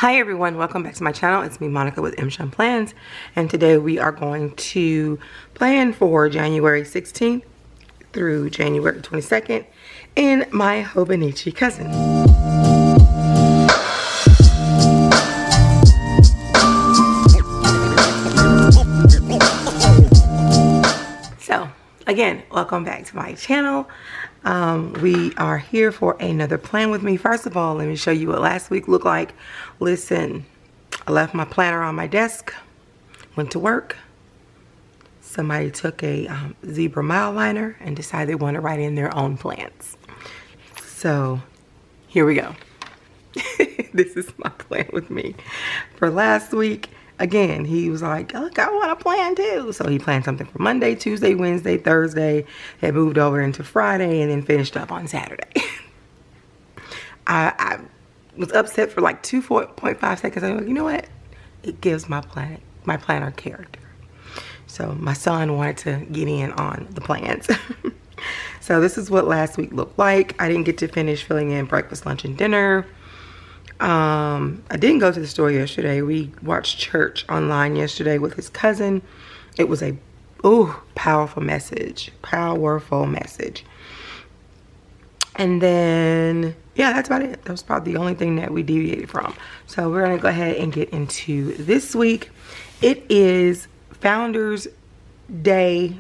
Hi everyone, welcome back to my channel. It's me, Monica with Jan Plans, and today we are going to plan for January 16th through January 22nd in my Hobonichi cousin. So again, welcome back to my channel. We are here for another plan with me. First of all, let me show you what last week looked like. Listen, I left my planner on my desk, went to work. Somebody took a zebra mile liner and decided they want to write in their own plans. So here we go. This is my plan with me for last week. Again, he was like, look, I want to plan too. So he planned something for Monday, Tuesday, Wednesday, Thursday. Had moved over into Friday and then finished up on Saturday. I was upset for like 2.5 seconds. I was like, you know what? It gives my planner character. So my son wanted to get in on the plans. So this is what last week looked like. I didn't get to finish filling in breakfast, lunch, and dinner. I didn't go to the store yesterday. We watched church online yesterday with his cousin. It was a powerful message. And then yeah, that's about it. That was probably the only thing that we deviated from. So we're gonna go ahead and get into this week. It is Founders Day,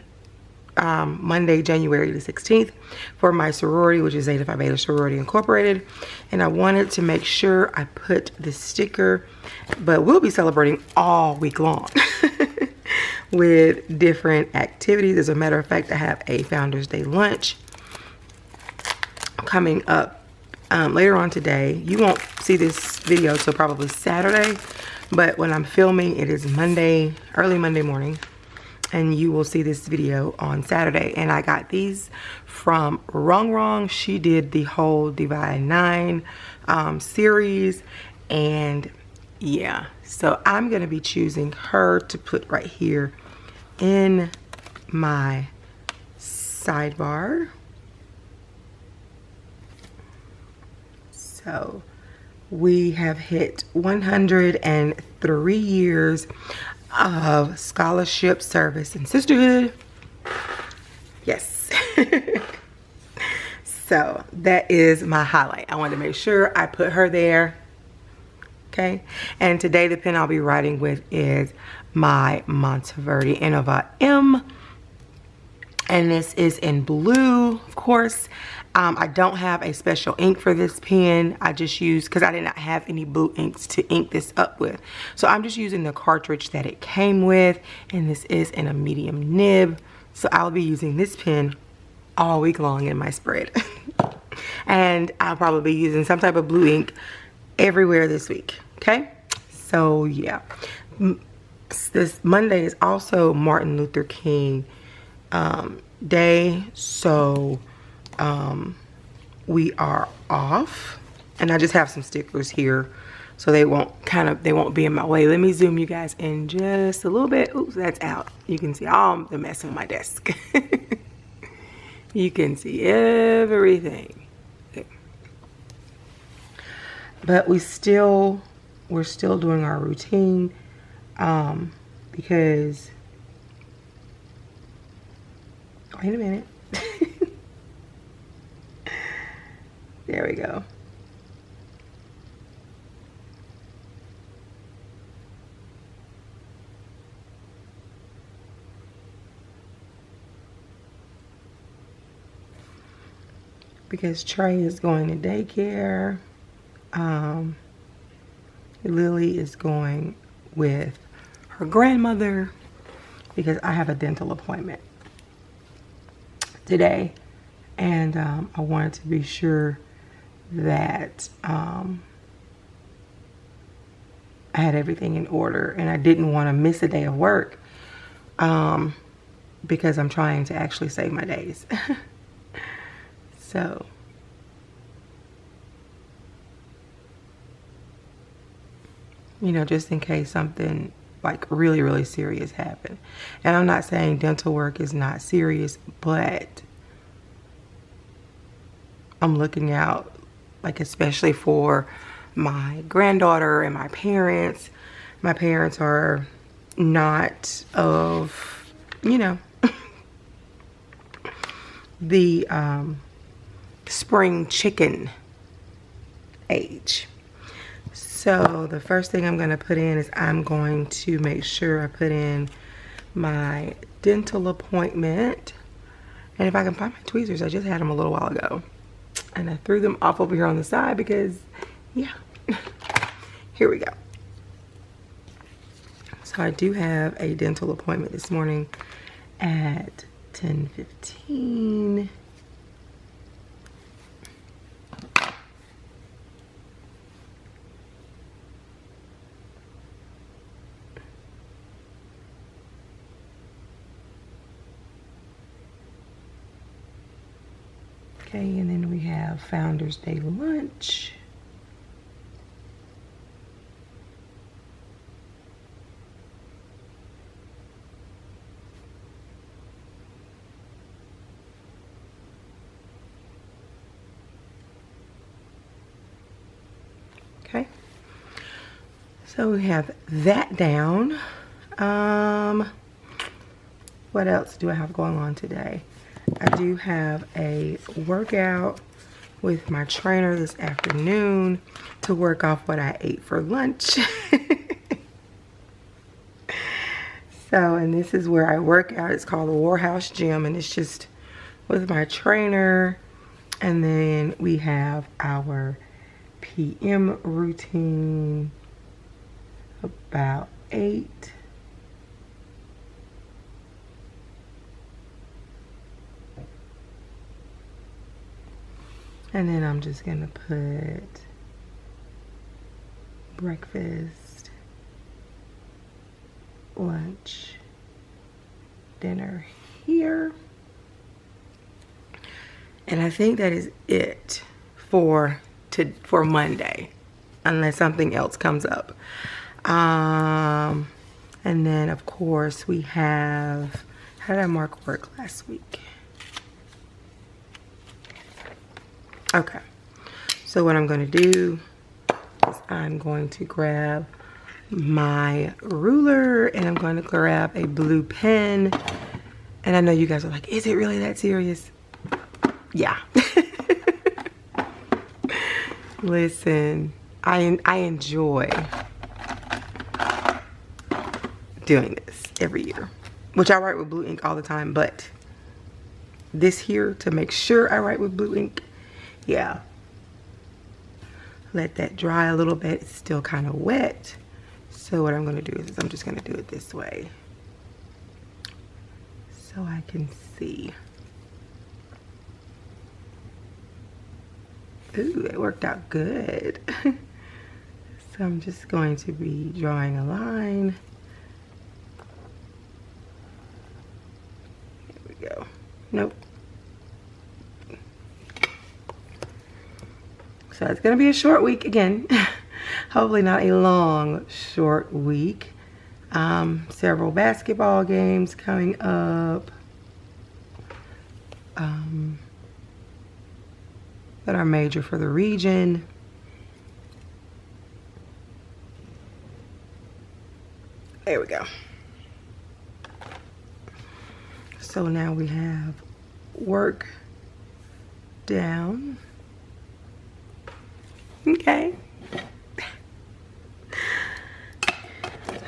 Monday, January the 16th for my sorority, which is Zeta Phi Beta Sorority Incorporated. And I wanted to make sure I put the sticker, but we'll be celebrating all week long with different activities. As a matter of fact, I have a Founders Day lunch coming up later on today. You won't see this video till probably Saturday, but when I'm filming, it is Monday, early Monday morning. And you will see this video on Saturday. And I got these from Wrong. She did the whole Divine 9 series. And yeah, so I'm going to be choosing her to put right here in my sidebar. So we have hit 103 years of scholarship, service, and sisterhood. Yes. So that is my highlight. I wanted to make sure I put her there. Okay. And today the pen I'll be writing with is my Monteverdi Innova M. And this is in blue, of course. I don't have a special ink for this pen. I just used, because I did not have any blue inks to ink this up with. So I'm just using the cartridge that it came with. And this is in a medium nib. So I'll be using this pen all week long in my spread. And I'll probably be using some type of blue ink everywhere this week. Okay? So yeah. This Monday is also Martin Luther King Day. So we are off, and I just have some stickers here so they won't be in my way. Let me zoom you guys in just a little bit. Oops, that's out. You can see all the mess on my desk. You can see everything. Okay. But we're still doing our routine because wait a minute. There we go. Because Trey is going to daycare. Lily is going with her grandmother because I have a dental appointment today. And I wanted to be sure that I had everything in order, and I didn't want to miss a day of work because I'm trying to actually save my days. So you know, just in case something like really serious happened. And I'm not saying dental work is not serious, but I'm looking out, like especially for my granddaughter and my parents. My parents are not of, you know, the spring chicken age. So the first thing I'm going to put in is I'm going to make sure I put in my dental appointment. And if I can find my tweezers, I just had them a little while ago. And I threw them off over here on the side because, yeah. Here we go. So I do have a dental appointment this morning at 10:15. Okay, and then we have Founders Day lunch. Okay, so we have that down. What else do I have going on today? I do have a workout with my trainer this afternoon to work off what I ate for lunch. So, and this is where I work out. It's called the Warhouse Gym, and it's just with my trainer. And then we have our PM routine about 8. And then I'm just gonna put breakfast, lunch, dinner here. And I think that is it for Monday, unless something else comes up. And then of course we have, how did I mark work last week? Okay, so what I'm going to do is I'm going to grab my ruler and I'm going to grab a blue pen. And I know you guys are like, is it really that serious? Yeah. Listen, I enjoy doing this every year, which I write with blue ink all the time, but this here, to make sure I write with blue ink, yeah. Let that dry a little bit. It's still kind of wet. So what I'm going to do is I'm just going to do it this way so I can see. Ooh, it worked out good. So I'm just going to be drawing a line. Here we go. Nope. So it's gonna be a short week again. Hopefully not a long, short week. Several basketball games coming up that are major for the region. There we go. So now we have work down. Okay.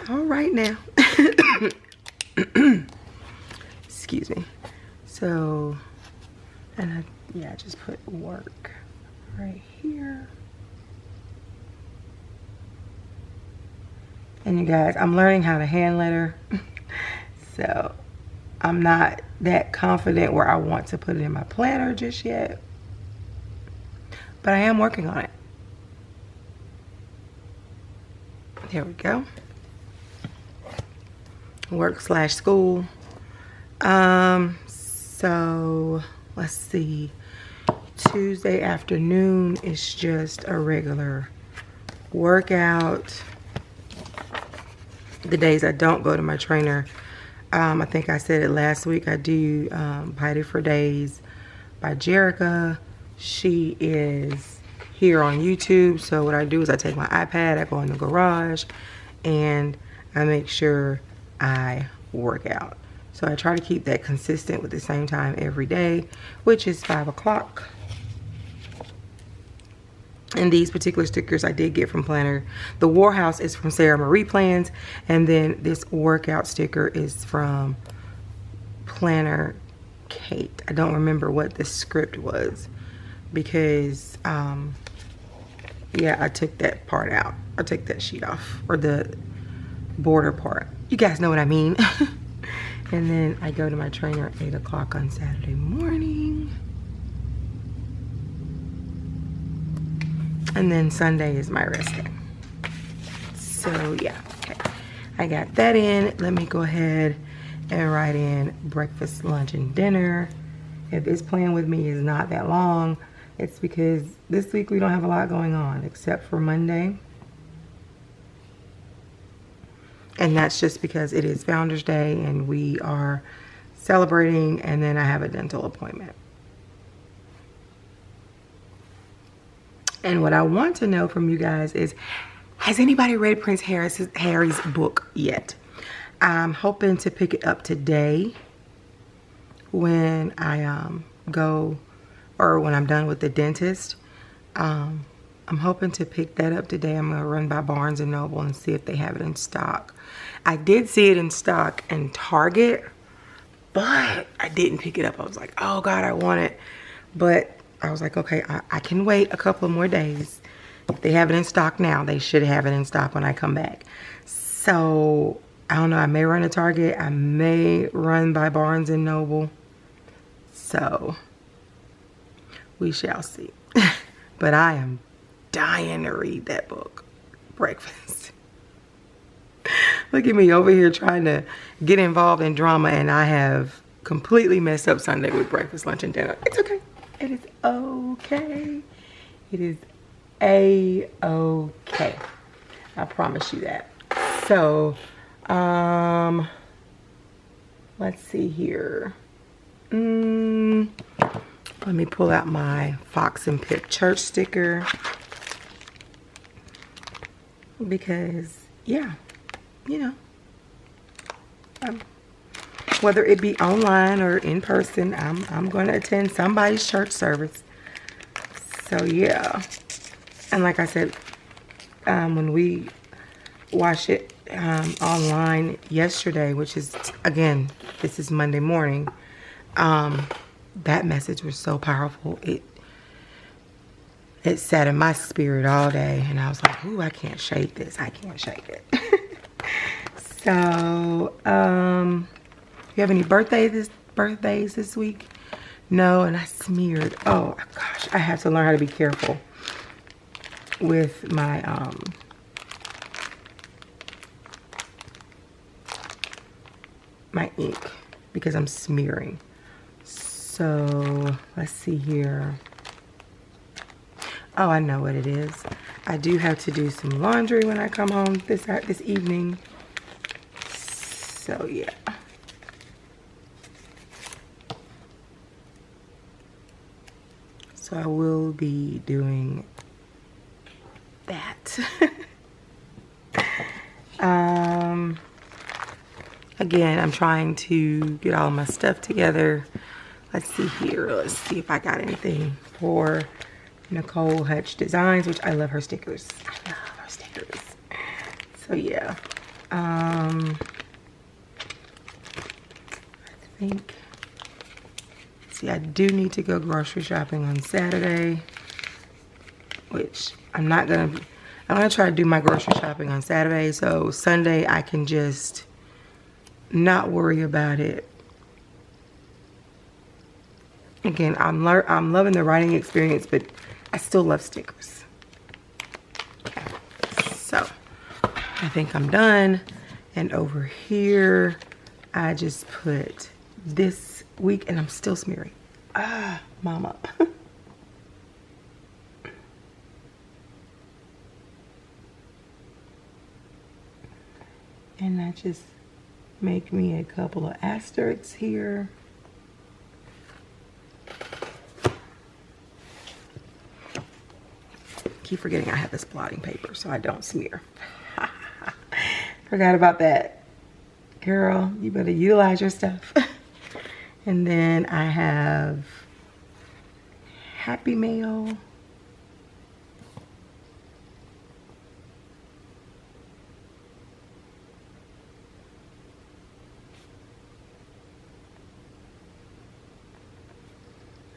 All right now. Excuse me. So, and I just put work right here. And you guys, I'm learning how to hand letter. So, I'm not that confident where I want to put it in my planner just yet. But I am working on it. There we go. Work/school. So let's see. Tuesday afternoon is just a regular workout. The days I don't go to my trainer, I think I said it last week, I do Bite It for Days by Jerica. She is here on YouTube. So what I do is I take my iPad, I go in the garage, and I make sure I work out. So I try to keep that consistent with the same time every day, which is 5 o'clock. And these particular stickers I did get from Planner. The Warhouse is from Sarah Marie Plans, and then this workout sticker is from PlannerKate. I don't remember what the script was because yeah, I took that part out. I took that sheet off, or the border part. You guys know what I mean. And then I go to my trainer at 8 o'clock on Saturday morning. And then Sunday is my rest day. So yeah, okay. I got that in. Let me go ahead and write in breakfast, lunch, and dinner. If this plan with me is not that long, it's because this week we don't have a lot going on except for Monday. And that's just because it is Founders Day and we are celebrating, and then I have a dental appointment. And what I want to know from you guys is, has anybody read Prince Harry's book yet? I'm hoping to pick it up today when I go, or when I'm done with the dentist. I'm hoping to pick that up today. I'm gonna run by Barnes & Noble and see if they have it in stock. I did see it in stock in Target, but I didn't pick it up. I was like, oh God, I want it. But I was like, okay, I can wait a couple of more days. If they have it in stock now, they should have it in stock when I come back. So I don't know, I may run to Target. I may run by Barnes & Noble. So we shall see. But I am dying to read that book, Breakfast. Look at me over here trying to get involved in drama, and I have completely messed up Sunday with breakfast, lunch, and dinner. It's okay. It is okay. It is a-okay. I promise you that. So, let's see here. Let me pull out my Fox and Pip church sticker. Because, yeah, you know, whether it be online or in person, I'm going to attend somebody's church service. So, yeah. And like I said, when we watched it online yesterday, which is, again, this is Monday morning, that message was so powerful. It sat in my spirit all day, and I was like, ooh, I can't shake this. I can't shake it. So, you have any birthdays this week? No, and I smeared. Oh gosh, I have to learn how to be careful with my my ink because I'm smearing. So let's see here. Oh, I know what it is. I do have to do some laundry when I come home this evening. So yeah. So I will be doing that. Again, I'm trying to get all my stuff together. Let's see here. Let's see if I got anything for Nicole Hutch Designs, which I love her stickers. I love her stickers. So yeah. I think, see, I do need to go grocery shopping on Saturday, which I'm gonna try to do my grocery shopping on Saturday, so Sunday I can just not worry about it. Again, I'm loving the writing experience, but I still love stickers. Okay. So I think I'm done. And over here, I just put this week, and I'm still smearing. Ah, mama. And I just make me a couple of asterisks here. keep forgetting I have this blotting paper so I don't smear. Forgot about that. Girl, you better utilize your stuff. And then I have Happy Mail.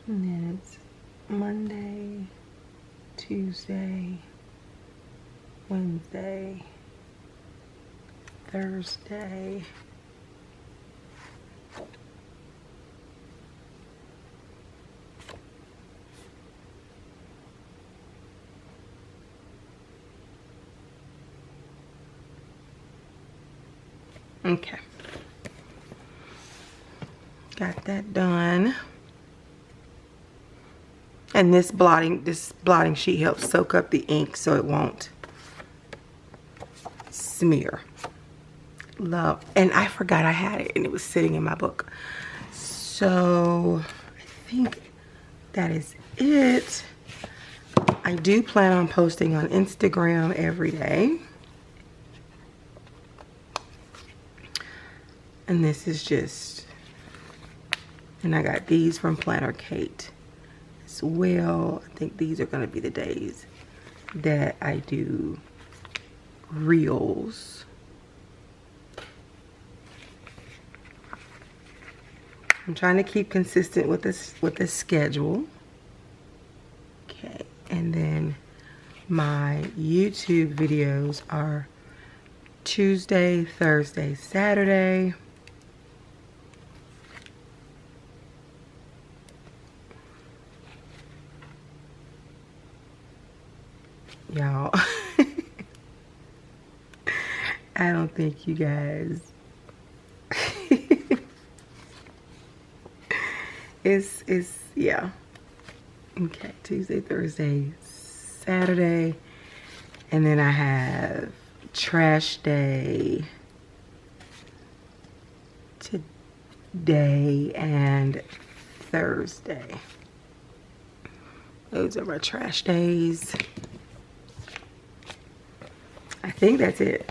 And then it's Monday, Tuesday, Wednesday, Thursday, okay. Got that done. And this blotting sheet helps soak up the ink so it won't smear. Love. And I forgot I had it and it was sitting in my book. So I think that is it. I do plan on posting on Instagram every day. And this is just, and I got these from PlannerKate as well. I think these are going to be the days that I do reels. I'm trying to keep consistent with this schedule. Okay, and then my YouTube videos are Tuesday, Thursday, Saturday. Y'all, I don't think you guys, it's yeah. Okay, Tuesday, Thursday, Saturday, and then I have trash day today and Thursday. Those are my trash days. I think that's it.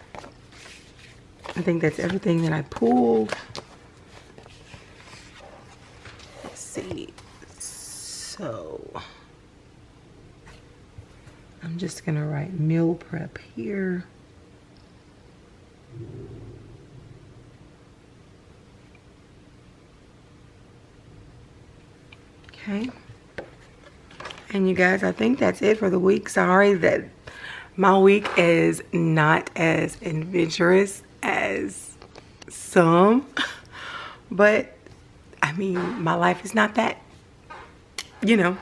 I think that's everything that I pulled. Let's see. So I'm just gonna write meal prep here. Okay. And you guys, I think that's it for the week. Sorry that my week is not as adventurous as some, but I mean, my life is not that, you know,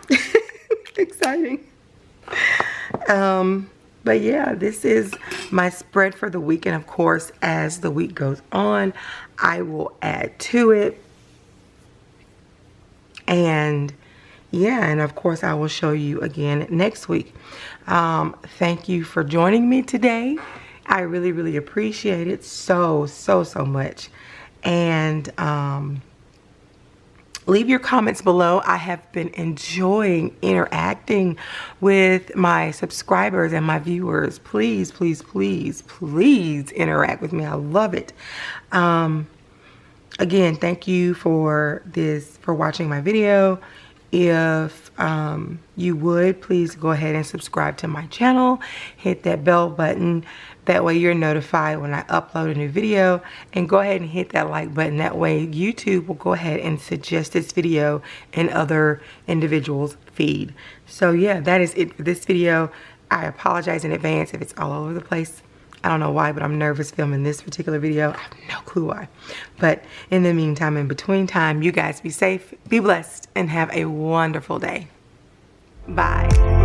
exciting. But yeah, this is my spread for the week. And of course, as the week goes on, I will add to it. And yeah, and of course I will show you again next week. Thank you for joining me today. I really, really appreciate it so much. And leave your comments below. I have been enjoying interacting with my subscribers and my viewers. Please, please, please, please interact with me. I love it. Again, thank you for watching my video. If you would, please go ahead and subscribe to my channel. Hit that bell button. That way you're notified when I upload a new video. And go ahead and hit that like button. That way YouTube will go ahead and suggest this video in other individuals' feed. So yeah, that is it for this video. I apologize in advance if it's all over the place. I don't know why, but I'm nervous filming this particular video. I have no clue why. But in the meantime, in between time, you guys be safe, be blessed, and have a wonderful day. Bye.